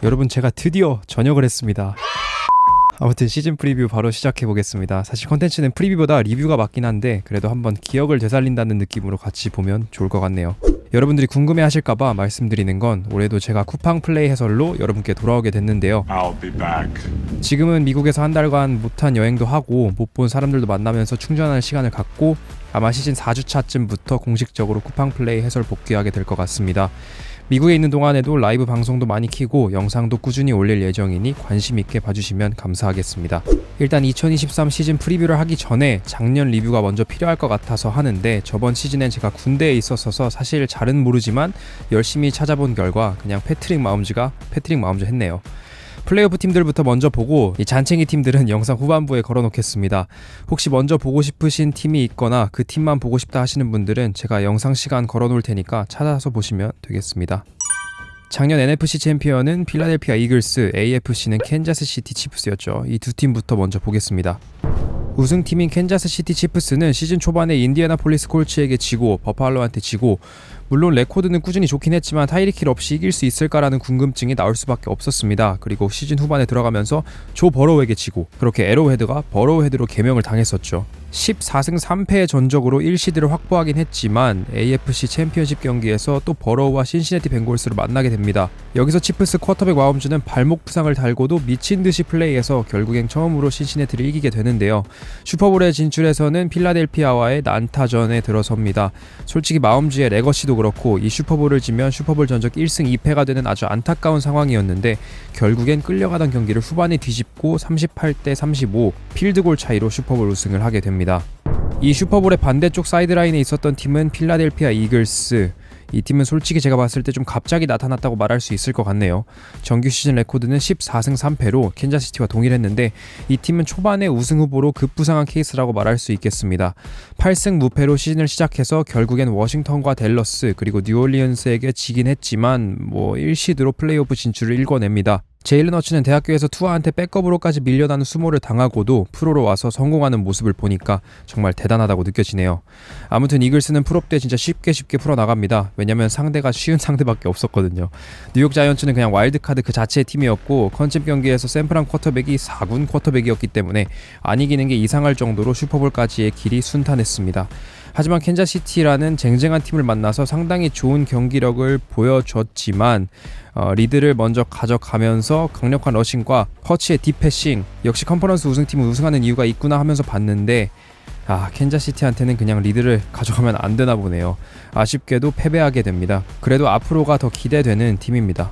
여러분, 제가 드디어 전역을 했습니다. 아무튼 시즌 프리뷰 바로 시작해보겠습니다. 사실 컨텐츠는 프리뷰보다 리뷰가 맞긴 한데 그래도 한번 기억을 되살린다는 느낌으로 같이 보면 좋을 것 같네요. 여러분들이 궁금해하실까봐 말씀드리는 건 올해도 제가 쿠팡 플레이 해설로 여러분께 돌아오게 됐는데요. 지금은 미국에서 한 달간 못한 여행도 하고 못 본 사람들도 만나면서 충전할 시간을 갖고 아마 시즌 4주차쯤부터 공식적으로 쿠팡 플레이 해설 복귀하게 될 것 같습니다. 미국에 있는 동안에도 라이브 방송도 많이 키고 영상도 꾸준히 올릴 예정이니 관심 있게 봐주시면 감사하겠습니다. 일단 2023 시즌 프리뷰를 하기 전에 작년 리뷰가 먼저 필요할 것 같아서 하는데 저번 시즌엔 제가 군대에 있었어서 사실 잘은 모르지만 열심히 찾아본 결과 그냥 패트릭 마홈즈 했네요. 플레이오프 팀들부터 먼저 보고 이 잔챙이 팀들은 영상 후반부에 걸어놓겠습니다. 혹시 먼저 보고 싶으신 팀이 있거나 그 팀만 보고 싶다 하시는 분들은 제가 영상 시간 걸어놓을 테니까 찾아서 보시면 되겠습니다. 작년 NFC 챔피언은 필라델피아 이글스, AFC는 캔자스시티 치프스였죠. 이 두 팀부터 먼저 보겠습니다. 우승팀인 캔자스시티 치프스는 시즌 초반에 인디애나폴리스 콜츠에게 지고 버팔로한테 지고 물론 레코드는 꾸준히 좋긴 했지만 타이리키 힐 없이 이길 수 있을까라는 궁금증이 나올 수밖에 없었습니다. 그리고 시즌 후반에 들어가면서 조 버로우에게 지고 그렇게 에로우헤드가 버로우헤드로 개명을 당했었죠. 14승 3패의 전적으로 1시드를 확보하긴 했지만 AFC 챔피언십 경기에서 또 버로우와 신시내티 벵골스를 만나게 됩니다. 여기서 치프스 쿼터백 마홈즈는 발목 부상을 달고도 미친듯이 플레이해서 결국엔 처음으로 신시내티를 이기게 되는데요. 슈퍼볼에 진출해서는 필라델피아와의 난타전에 들어섭니다. 솔직히 마홈즈의 레거시도 그렇고 이 슈퍼볼을 지면 슈퍼볼 전적 1승 2패가 되는 아주 안타까운 상황이었는데 결국엔 끌려가던 경기를 후반에 뒤집고 38대 35 필드골 차이로 슈퍼볼 우승을 하게 됩니다. 이 슈퍼볼의 반대쪽 사이드라인에 있었던 팀은 필라델피아 이글스. 이 팀은 솔직히 제가 봤을 때 좀 갑자기 나타났다고 말할 수 있을 것 같네요. 정규 시즌 레코드는 14승 3패로 캔자스시티와 동일했는데 이 팀은 초반에 우승 후보로 급부상한 케이스라고 말할 수 있겠습니다. 8승 무패로 시즌을 시작해서 결국엔 워싱턴과 댈러스 그리고 뉴올리언스에게 지긴 했지만 1시드로 플레이오프 진출을 일궈냅니다. 제일런 허츠는 대학교에서 투아한테 백업으로까지 밀려나는 수모를 당하고도 프로로 와서 성공하는 모습을 보니까 정말 대단하다고 느껴지네요. 아무튼 이글스는 풀업 때 진짜 쉽게 풀어나갑니다. 왜냐면 상대가 쉬운 상대밖에 없었거든요. 뉴욕 자이언츠는 그냥 와일드카드 그 자체의 팀이었고 컨셉 경기에서 샘프란 쿼터백이 4군 쿼터백이었기 때문에 안 이기는 게 이상할 정도로 슈퍼볼까지의 길이 순탄했습니다. 하지만 캔자스시티라는 쟁쟁한 팀을 만나서 상당히 좋은 경기력을 보여줬지만 리드를 먼저 가져가면서 강력한 러싱과 허치의 딥패싱 역시 컨퍼런스 우승팀은 우승하는 이유가 있구나 하면서 봤는데 캔자스시티한테는 그냥 리드를 가져가면 안 되나 보네요. 아쉽게도 패배하게 됩니다. 그래도 앞으로가 더 기대되는 팀입니다.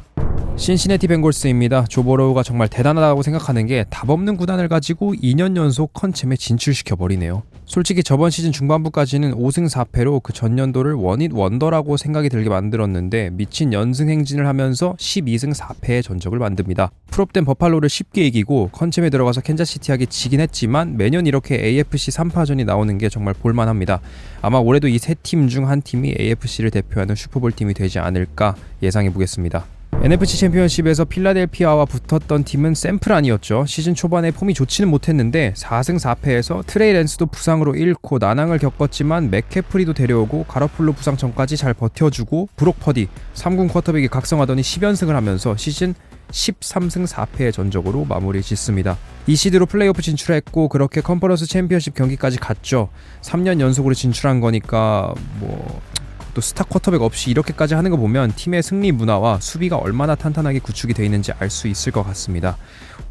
신시내티 벵골스입니다. 조 버로우가 정말 대단하다고 생각하는 게 답 없는 구단을 가지고 2년 연속 컨챔에 진출시켜버리네요. 솔직히 저번 시즌 중반부까지는 5승 4패로 그 전년도를 원잇 원더라고 생각이 들게 만들었는데 미친 연승 행진을 하면서 12승 4패의 전적을 만듭니다. 풀업된 버팔로를 쉽게 이기고 컨챔에 들어가서 캔자스시티하게 지긴 했지만 매년 이렇게 AFC 3파전이 나오는 게 정말 볼만합니다. 아마 올해도 이 세 팀 중 한 팀이 AFC를 대표하는 슈퍼볼 팀이 되지 않을까 예상해보겠습니다. NFC 챔피언십에서 필라델피아와 붙었던 팀은 샌프란이었죠. 시즌 초반에 폼이 좋지는 못했는데 4승 4패에서 트레이 랜스도 부상으로 잃고 난항을 겪었지만 맥캐프리도 데려오고 가로폴로 부상 전까지 잘 버텨주고 브록 퍼디 3군 쿼터백이 각성하더니 10연승을 하면서 시즌 13승 4패의 전적으로 마무리 짓습니다. 이 시드로 플레이오프 진출했고 그렇게 컨퍼런스 챔피언십 경기까지 갔죠. 3년 연속으로 진출한 거니까 또 스타 쿼터백 없이 이렇게까지 하는 거 보면 팀의 승리 문화와 수비가 얼마나 탄탄하게 구축이 되어 있는지 알 수 있을 것 같습니다.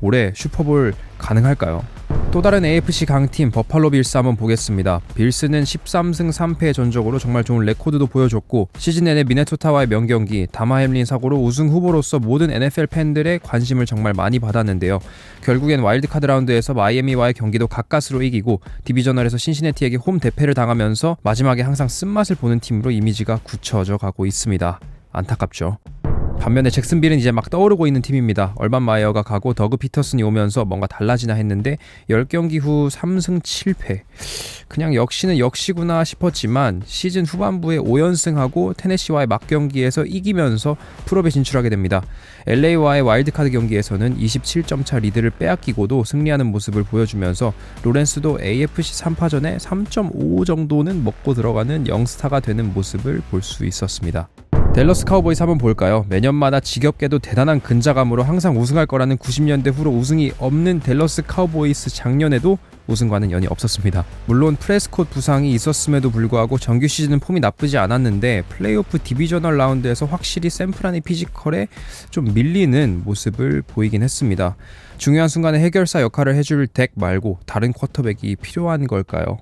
올해 슈퍼볼 가능할까요? 또 다른 AFC 강팀 버팔로 빌스 한번 보겠습니다. 빌스는 13승 3패의 전적으로 정말 좋은 레코드도 보여줬고 시즌 내내 미네소타와의 명경기 다마 햄린 사고로 우승 후보로서 모든 NFL 팬들의 관심을 정말 많이 받았는데요. 결국엔 와일드카드 라운드에서 마이애미와의 경기도 가까스로 이기고 디비저널에서 신시내티에게 홈 대패를 당하면서 마지막에 항상 쓴맛을 보는 팀으로 이미지가 굳혀져 가고 있습니다. 안타깝죠. 반면에 잭슨빌은 이제 막 떠오르고 있는 팀입니다. 얼반 마이어가 가고 더그 피터슨이 오면서 뭔가 달라지나 했는데 10경기 후 3승 7패 그냥 역시는 역시구나 싶었지만 시즌 후반부에 5연승하고 테네시와의 막경기에서 이기면서 풀업에 진출하게 됩니다. LA와의 와일드카드 경기에서는 27점 차 리드를 빼앗기고도 승리하는 모습을 보여주면서 로렌스도 AFC 3파전에 3.5 정도는 먹고 들어가는 영스타가 되는 모습을 볼 수 있었습니다. 댈러스 카우보이스 한번 볼까요? 매년마다 지겹게도 대단한 근자감으로 항상 우승할 거라는 90년대 후로 우승이 없는 댈러스 카우보이스 작년에도 우승과는 연이 없었습니다. 물론 프레스콧 부상이 있었음에도 불구하고 정규 시즌은 폼이 나쁘지 않았는데 플레이오프 디비저널 라운드에서 확실히 샌프란의 피지컬에 좀 밀리는 모습을 보이긴 했습니다. 중요한 순간에 해결사 역할을 해줄 덱 말고 다른 쿼터백이 필요한 걸까요?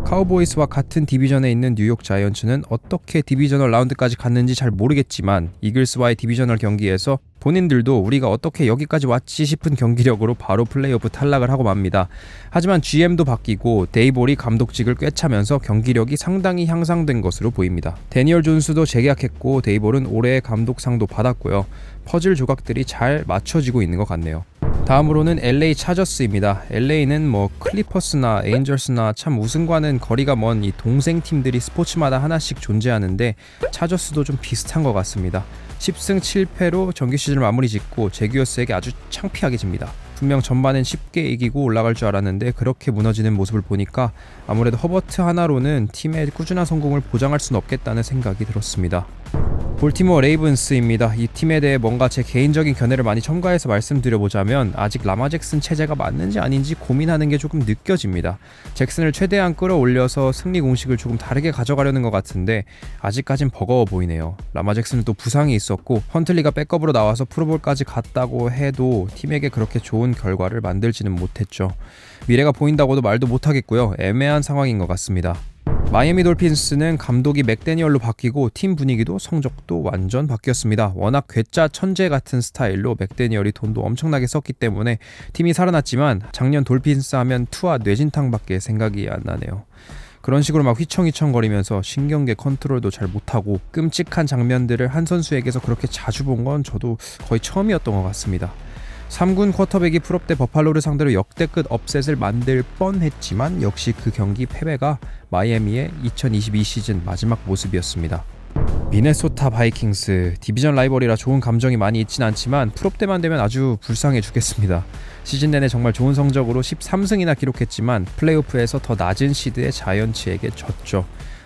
카우보이스와 같은 디비전에 있는 뉴욕 자이언츠는 어떻게 디비저널 라운드까지 갔는지 잘 모르겠지만 이글스와의 디비저널 경기에서 본인들도 우리가 어떻게 여기까지 왔지 싶은 경기력으로 바로 플레이오프 탈락을 하고 맙니다. 하지만 GM도 바뀌고 데이볼이 감독직을 꿰차면서 경기력이 상당히 향상된 것으로 보입니다. 데니얼 존스도 재계약했고 데이볼은 올해의 감독상도 받았고요. 퍼즐 조각들이 잘 맞춰지고 있는 것 같네요. 다음으로는 LA 차저스입니다. LA는 클리퍼스나 에인절스나 참 우승과는 거리가 먼 이 동생 팀들이 스포츠마다 하나씩 존재하는데 차저스도 좀 비슷한 것 같습니다. 10승 7패로 정규 시즌을 마무리 짓고 제규어스에게 아주 창피하게 집니다. 분명 전반엔 쉽게 이기고 올라갈 줄 알았는데 그렇게 무너지는 모습을 보니까 아무래도 허버트 하나로는 팀의 꾸준한 성공을 보장할 수는 없겠다는 생각이 들었습니다. 볼티모어 레이븐스입니다. 이 팀에 대해 뭔가 제 개인적인 견해를 많이 첨가해서 말씀드려보자면 아직 라마 잭슨 체제가 맞는지 아닌지 고민하는 게 조금 느껴집니다. 잭슨을 최대한 끌어올려서 승리 공식을 조금 다르게 가져가려는 것 같은데 아직까진 버거워 보이네요. 라마 잭슨은 또 부상이 있었고 헌틀리가 백업으로 나와서 프로볼까지 갔다고 해도 팀에게 그렇게 좋은 결과를 만들지는 못했죠. 미래가 보인다고도 말도 못하겠고요. 애매한 상황인 것 같습니다. 마이애미 돌핀스는 감독이 맥데니얼로 바뀌고 팀 분위기도 성적도 완전 바뀌었습니다. 워낙 괴짜 천재 같은 스타일로 맥데니얼이 돈도 엄청나게 썼기 때문에 팀이 살아났지만 작년 돌핀스 하면 투와 뇌진탕밖에 생각이 안 나네요. 그런 식으로 막 휘청휘청거리면서 신경계 컨트롤도 잘 못하고 끔찍한 장면들을 한 선수에게서 그렇게 자주 본 건 저도 거의 처음이었던 것 같습니다. 3군 쿼터백이 풀업 대 버팔로를 상대로 역대급 업셋을 만들 뻔했지만 역시 그 경기 패배가 마이애미의 2022 시즌 마지막 모습이었습니다. 미네소타 바이킹스, 디비전 라이벌이라 좋은 감정이 많이 있진 않지만 풀업 때만 되면 아주 불쌍해 죽겠습니다. 시즌 내내 정말 좋은 성적으로 13승이나 기록했지만 플레이오프에서 더 낮은 시드의 자이언츠에게 졌죠.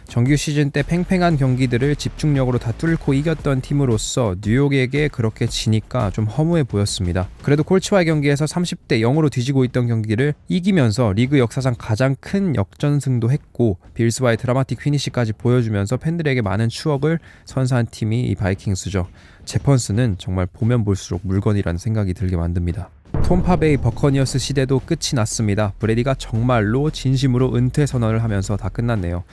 정규 시즌 때 팽팽한 경기들을 집중력으로 다 뚫고 이겼던 팀으로서 뉴욕에게 그렇게 지니까 좀 허무해 보였습니다. 그래도 콜츠와의 경기에서 30대 0으로 뒤지고 있던 경기를 이기면서 리그 역사상 가장 큰 역전승도 했고 빌스와의 드라마틱 피니시까지 보여주면서 팬들에게 많은 추억을 선사한 팀이 이 바이킹스죠. 제펀스는 정말 보면 볼수록 물건이라는 생각이 들게 만듭니다. 톰파베이 버커니어스 시대도 끝이 났습니다. 브레디가 정말로 진심으로 은퇴 선언을 하면서 다 끝났네요.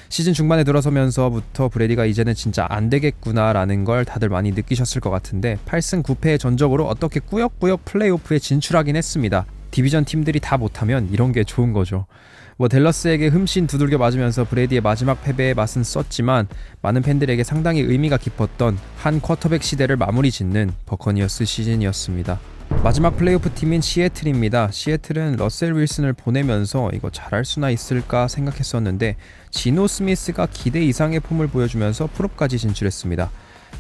시즌 중반에 들어서면서부터 브레디가 이제는 진짜 안 되겠구나라는 걸 다들 많이 느끼셨을 것 같은데 8승 9패의 전적으로 어떻게 꾸역꾸역 플레이오프에 진출하긴 했습니다. 디비전 팀들이 다 못하면 이런 게 좋은 거죠. 댈러스에게 흠씬 두들겨 맞으면서 브레디의 마지막 패배의 맛은 썼지만 많은 팬들에게 상당히 의미가 깊었던 한 쿼터백 시대를 마무리 짓는 버커니어스 시즌이었습니다. 마지막 플레이오프 팀인 시애틀입니다. 시애틀은 러셀 윌슨을 보내면서 이거 잘할 수나 있을까 생각했었는데 지노 스미스가 기대 이상의 폼을 보여주면서 프로까지 진출했습니다.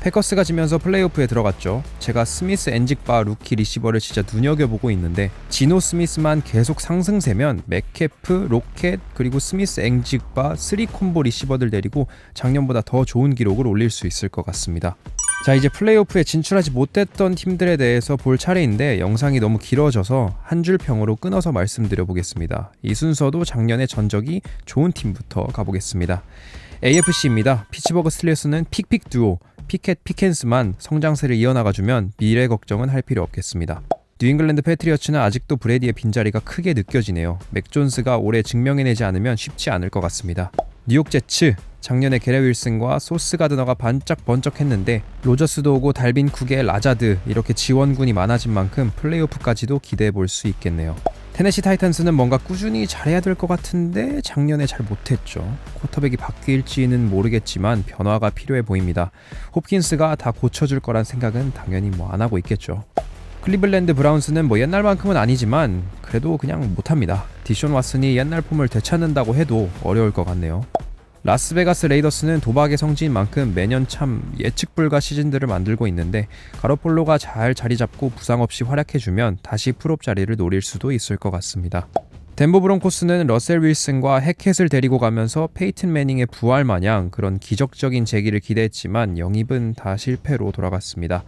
패커스가 지면서 플레이오프에 들어갔죠. 제가 스미스 엔직바 루키 리시버를 진짜 눈여겨보고 있는데 지노 스미스만 계속 상승세면 맥캐프, 로켓 그리고 스미스 엔직바 3콤보 리시버들 데리고 작년보다 더 좋은 기록을 올릴 수 있을 것 같습니다. 자, 이제 플레이오프에 진출하지 못했던 팀들에 대해서 볼 차례인데 영상이 너무 길어져서 한 줄 평으로 끊어서 말씀드려 보겠습니다. 이 순서도 작년의 전적이 좋은 팀부터 가보겠습니다. AFC입니다. 피츠버그 스틸러스는 픽픽 듀오 피켓 피켄스만 성장세를 이어나가주면 미래 걱정은 할 필요 없겠습니다. 뉴잉글랜드 패트리어츠는 아직도 브레디의 빈자리가 크게 느껴지네요. 맥 존스가 올해 증명해내지 않으면 쉽지 않을 것 같습니다. 뉴욕 제츠, 작년에 게레 윌슨과 소스 가드너가 반짝번쩍했는데 로저스도 오고 달빈 쿡의 라자드 이렇게 지원군이 많아진 만큼 플레이오프까지도 기대해볼 수 있겠네요. 테네시 타이탄스는 뭔가 꾸준히 잘해야 될 것 같은데 작년에 잘 못했죠. 쿼터백이 바뀔지는 모르겠지만 변화가 필요해 보입니다. 홉킨스가 다 고쳐줄 거란 생각은 당연히 안 하고 있겠죠. 클리블랜드 브라운스는 옛날만큼은 아니지만 그래도 그냥 못합니다. 디션 왓슨이 옛날 폼을 되찾는다고 해도 어려울 것 같네요. 라스베가스 레이더스는 도박의 성지인 만큼 매년 참 예측 불가 시즌들을 만들고 있는데 가로폴로가 잘 자리 잡고 부상 없이 활약해주면 다시 풀업 자리를 노릴 수도 있을 것 같습니다. 덴버 브론코스는 러셀 윌슨과 해켓을 데리고 가면서 페이튼 매닝의 부활 마냥 그런 기적적인 재기를 기대했지만 영입은 다 실패로 돌아갔습니다.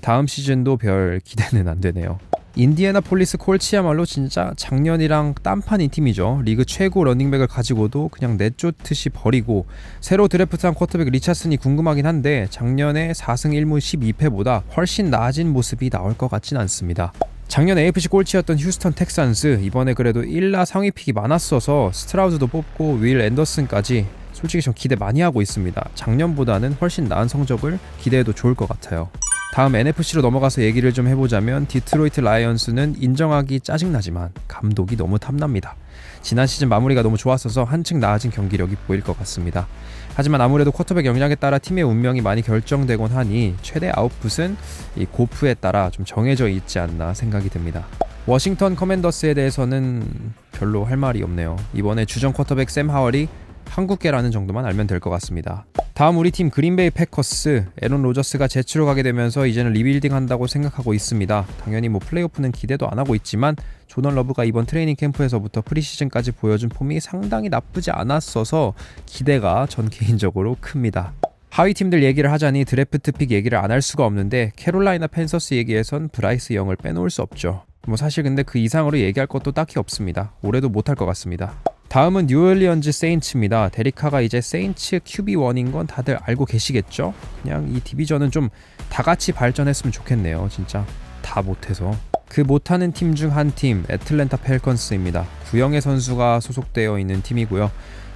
다음 시즌도 별 기대는 안 되네요. 인디애나폴리스 콜츠야말로 진짜 작년이랑 딴판인 팀이죠. 리그 최고 러닝백을 가지고도 그냥 내쫓듯이 버리고 새로 드래프트한 쿼터백 리차슨이 궁금하긴 한데 작년에 4승 1무 12패보다 훨씬 나아진 모습이 나올 것 같진 않습니다. 작년 AFC 꼴찌였던 휴스턴 텍산스, 이번에 그래도 1라 상위 픽이 많았어서 스트라우드도 뽑고 윌 앤더슨까지 솔직히 좀 기대 많이 하고 있습니다. 작년보다는 훨씬 나은 성적을 기대해도 좋을 것 같아요. 다음 NFC로 넘어가서 얘기를 좀 해보자면 디트로이트 라이언스는 인정하기 짜증나지만 감독이 너무 탐납니다. 지난 시즌 마무리가 너무 좋았어서 한층 나아진 경기력이 보일 것 같습니다. 하지만 아무래도 쿼터백 역량에 따라 팀의 운명이 많이 결정되곤 하니 최대 아웃풋은 이 고프에 따라 좀 정해져 있지 않나 생각이 듭니다. 워싱턴 커맨더스에 대해서는 별로 할 말이 없네요. 이번에 주전 쿼터백 샘 하월이 한국계라는 정도만 알면 될 것 같습니다. 다음 우리 팀 그린베이 패커스, 에런 로저스가 제치로 가게 되면서 이제는 리빌딩 한다고 생각하고 있습니다. 당연히 플레이오프는 기대도 안 하고 있지만 조던 러브가 이번 트레이닝 캠프에서부터 프리시즌까지 보여준 폼이 상당히 나쁘지 않았어서 기대가 전 개인적으로 큽니다. 하위 팀들 얘기를 하자니 드래프트 픽 얘기를 안 할 수가 없는데 캐롤라이나 팬서스 얘기에선 브라이스 영을 빼놓을 수 없죠. 사실 근데 그 이상으로 얘기할 것도 딱히 없습니다. 올해도 못할 것 같습니다. 다음은 뉴올리언즈 세인츠입니다. 데리카가 이제 세인츠 QB1인 건 다들 알고 계시겠죠? 그냥 이 디비전은 좀 다 같이 발전했으면 좋겠네요. 진짜 다 못해서. 그 못하는 팀 중 한 팀, 애틀랜타 펠컨스입니다. 구영애 선수가 소속되어 있는 팀이고요.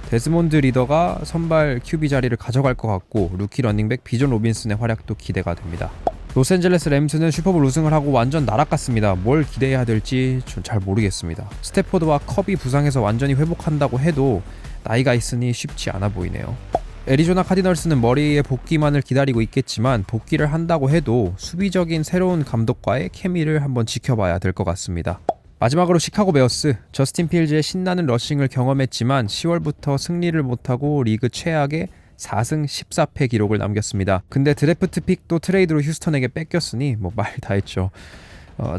데스몬드 리더가 선발 QB 자리를 가져갈 것 같고 루키 러닝백 비존 로빈슨의 활약도 기대가 됩니다. 로스앤젤레스 램스는 슈퍼볼 우승을 하고 완전 나락갔습니다. 뭘 기대해야 될지 전 잘 모르겠습니다. 스태포드와 컵이 부상해서 완전히 회복한다고 해도 나이가 있으니 쉽지 않아 보이네요. 애리조나 카디널스는 머리의 복귀만을 기다리고 있겠지만 복귀를 한다고 해도 수비적인 새로운 감독과의 케미를 한번 지켜봐야 될 것 같습니다. 마지막으로 시카고 베어스, 저스틴 필즈의 신나는 러싱을 경험했지만 10월부터 승리를 못하고 리그 최악의 4승 14패 기록을 남겼습니다. 근데 드래프트 픽도 트레이드로 휴스턴에게 뺏겼으니 말 다 했죠.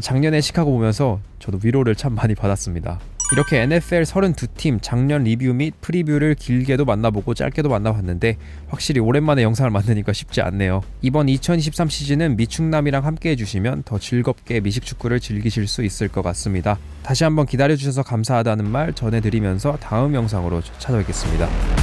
작년에 시카고 보면서 저도 위로를 참 많이 받았습니다. 이렇게 NFL 32팀 작년 리뷰 및 프리뷰를 길게도 만나보고 짧게도 만나봤는데 확실히 오랜만에 영상을 만드니까 쉽지 않네요. 이번 2023 시즌은 미축남이랑 함께 해주시면 더 즐겁게 미식축구를 즐기실 수 있을 것 같습니다. 다시 한번 기다려주셔서 감사하다는 말 전해드리면서 다음 영상으로 찾아뵙겠습니다.